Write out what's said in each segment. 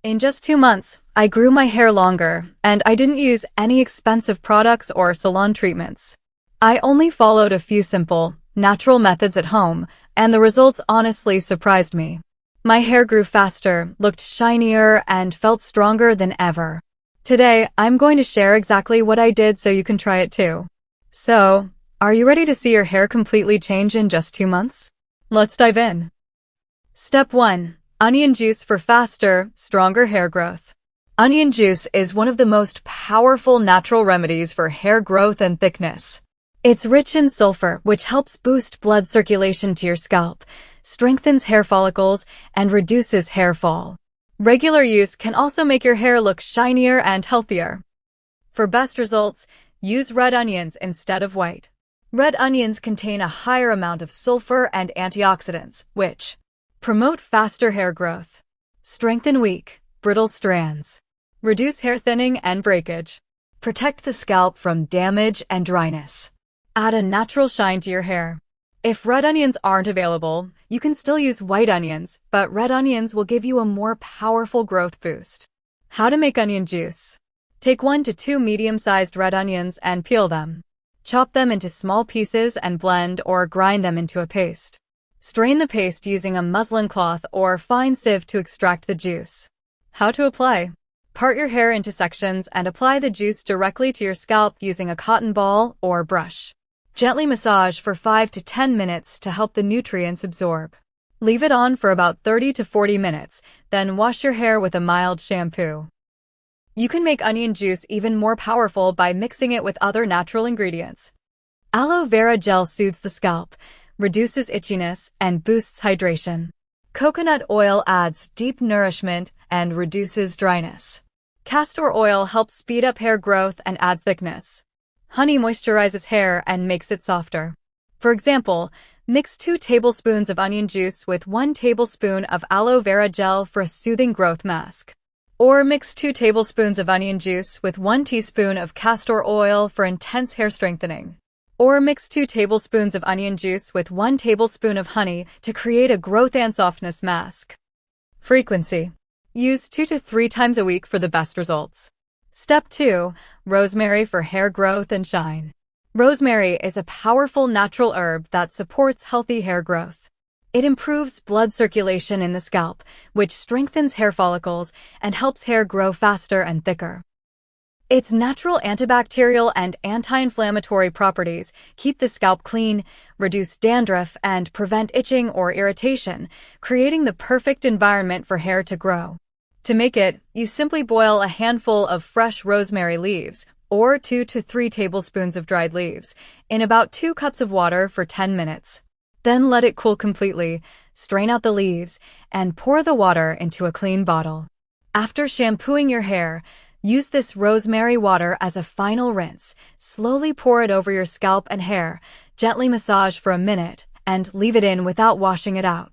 In just 2 months, I grew my hair longer, and I didn't use any expensive products or salon treatments. I only followed a few simple, natural methods at home, and the results honestly surprised me. My hair grew faster, looked shinier, and felt stronger than ever. Today, I'm going to share exactly what I did so you can try it too. So, are you ready to see your hair completely change in just 2 months? Let's dive in. Step 1. Onion juice for faster, stronger hair growth. Onion juice is one of the most powerful natural remedies for hair growth and thickness. It's rich in sulfur, which helps boost blood circulation to your scalp, strengthens hair follicles, and reduces hair fall. Regular use can also make your hair look shinier and healthier. For best results, use red onions instead of white. Red onions contain a higher amount of sulfur and antioxidants, which promote faster hair growth, strengthen weak, brittle strands, reduce hair thinning and breakage, protect the scalp from damage and dryness, add a natural shine to your hair. If red onions aren't available, you can still use white onions, but red onions will give you a more powerful growth boost. How to make onion juice. Take 1 to 2 medium-sized red onions and peel them. Chop them into small pieces and blend or grind them into a paste. Strain the paste using a muslin cloth or fine sieve to extract the juice. How to apply. Part your hair into sections and apply the juice directly to your scalp using a cotton ball or brush. Gently massage for 5 to 10 minutes to help the nutrients absorb. Leave it on for about 30 to 40 minutes, then wash your hair with a mild shampoo. You can make onion juice even more powerful by mixing it with other natural ingredients. Aloe vera gel soothes the scalp, reduces itchiness, and boosts hydration. Coconut oil adds deep nourishment and reduces dryness. Castor oil helps speed up hair growth and adds thickness. Honey moisturizes hair and makes it softer. For example, mix 2 tablespoons of onion juice with 1 tablespoon of aloe vera gel for a soothing growth mask. Or mix 2 tablespoons of onion juice with 1 teaspoon of castor oil for intense hair strengthening. Or mix 2 tablespoons of onion juice with 1 tablespoon of honey to create a growth and softness mask. Frequency. Use 2 to 3 times a week for the best results. Step 2. Rosemary for hair growth and shine. Rosemary is a powerful natural herb that supports healthy hair growth. It improves blood circulation in the scalp, which strengthens hair follicles and helps hair grow faster and thicker. Its natural antibacterial and anti-inflammatory properties keep the scalp clean, reduce dandruff, and prevent itching or irritation, creating the perfect environment for hair to grow. To make it, you simply boil a handful of fresh rosemary leaves, or 2 to 3 tablespoons of dried leaves, in about 2 cups of water for 10 minutes. Then let it cool completely, strain out the leaves, and pour the water into a clean bottle. After shampooing your hair, use this rosemary water as a final rinse. Slowly pour it over your scalp and hair, gently massage for a minute, and leave it in without washing it out.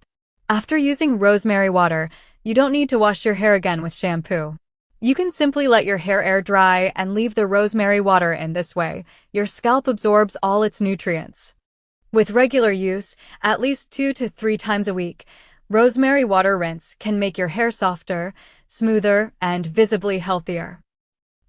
After using rosemary water, you don't need to wash your hair again with shampoo. You can simply let your hair air dry and leave the rosemary water in. This way, your scalp absorbs all its nutrients. With regular use, at least 2 to 3 times a week, rosemary water rinse can make your hair softer, smoother, and visibly healthier.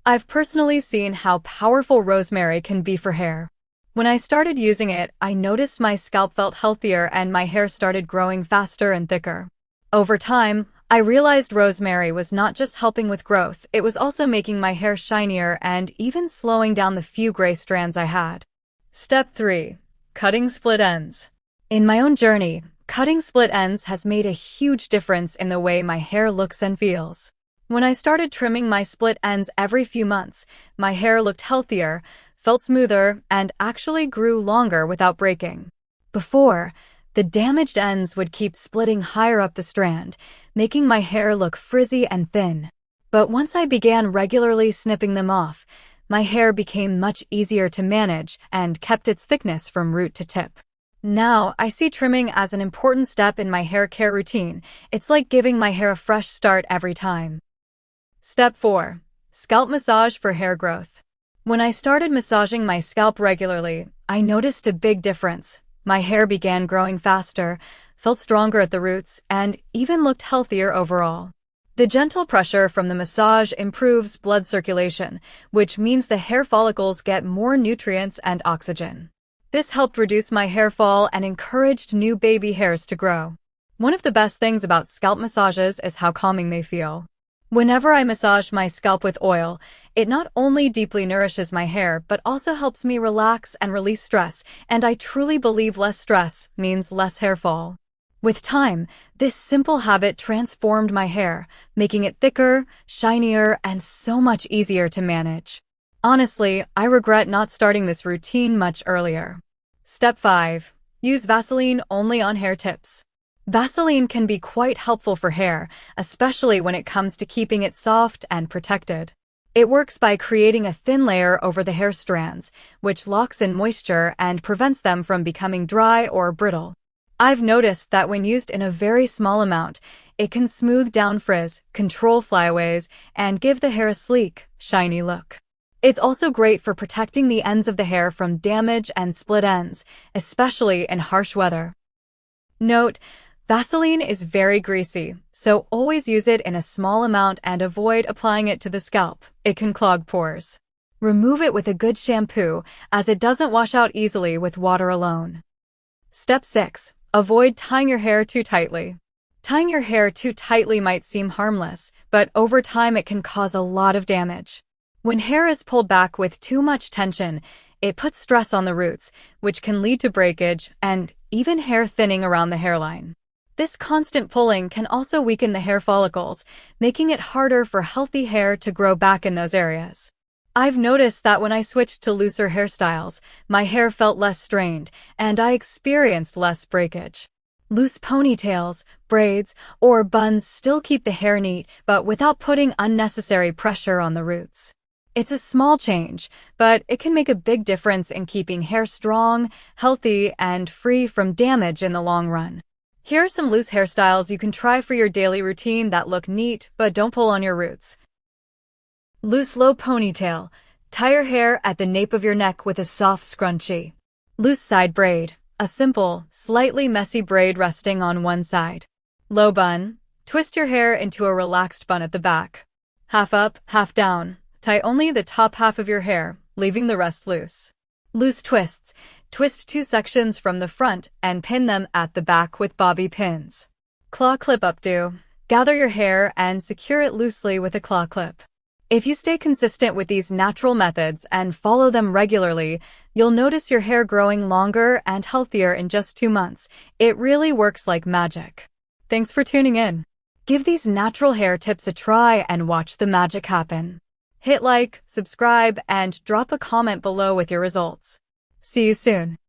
I've personally seen how powerful rosemary can be for hair. When I started using it, I noticed my scalp felt healthier and my hair started growing faster and thicker. Over time, I realized rosemary was not just helping with growth, it was also making my hair shinier and even slowing down the few gray strands I had. Step 3. Cutting split ends. In my own journey, cutting split ends has made a huge difference in the way my hair looks and feels. When I started trimming my split ends every few months, my hair looked healthier, felt smoother, and actually grew longer without breaking. Before, the damaged ends would keep splitting higher up the strand, making my hair look frizzy and thin. But once I began regularly snipping them off, my hair became much easier to manage and kept its thickness from root to tip. Now, I see trimming as an important step in my hair care routine. It's like giving my hair a fresh start every time. Step 4. Scalp massage for hair growth. When I started massaging my scalp regularly, I noticed a big difference. My hair began growing faster, felt stronger at the roots, and even looked healthier overall. The gentle pressure from the massage improves blood circulation, which means the hair follicles get more nutrients and oxygen. This helped reduce my hair fall and encouraged new baby hairs to grow. One of the best things about scalp massages is how calming they feel. Whenever I massage my scalp with oil, it not only deeply nourishes my hair, but also helps me relax and release stress, and I truly believe less stress means less hair fall. With time, this simple habit transformed my hair, making it thicker, shinier, and so much easier to manage. Honestly, I regret not starting this routine much earlier. Step 5. Use Vaseline only on hair tips. Vaseline can be quite helpful for hair, especially when it comes to keeping it soft and protected. It works by creating a thin layer over the hair strands, which locks in moisture and prevents them from becoming dry or brittle. I've noticed that when used in a very small amount, it can smooth down frizz, control flyaways, and give the hair a sleek, shiny look. It's also great for protecting the ends of the hair from damage and split ends, especially in harsh weather. Note: Vaseline is very greasy, so always use it in a small amount and avoid applying it to the scalp. It can clog pores. Remove it with a good shampoo, as it doesn't wash out easily with water alone. Step 6. Avoid tying your hair too tightly. Tying your hair too tightly might seem harmless, but over time it can cause a lot of damage. When hair is pulled back with too much tension, it puts stress on the roots, which can lead to breakage and even hair thinning around the hairline. This constant pulling can also weaken the hair follicles, making it harder for healthy hair to grow back in those areas. I've noticed that when I switched to looser hairstyles, my hair felt less strained, and I experienced less breakage. Loose ponytails, braids, or buns still keep the hair neat, but without putting unnecessary pressure on the roots. It's a small change, but it can make a big difference in keeping hair strong, healthy, and free from damage in the long run. Here are some loose hairstyles you can try for your daily routine that look neat but don't pull on your roots. Loose low ponytail. Tie your hair at the nape of your neck with a soft scrunchie. Loose side braid. A simple, slightly messy braid resting on one side. Low bun. Twist your hair into a relaxed bun at the back. Half up, half down. Tie only the top half of your hair, leaving the rest loose. Loose twists. Twist two sections from the front and pin them at the back with bobby pins. Claw clip updo. Gather your hair and secure it loosely with a claw clip. If you stay consistent with these natural methods and follow them regularly, you'll notice your hair growing longer and healthier in just 2 months. It really works like magic. Thanks for tuning in. Give these natural hair tips a try and watch the magic happen. Hit like, subscribe, and drop a comment below with your results. See you soon.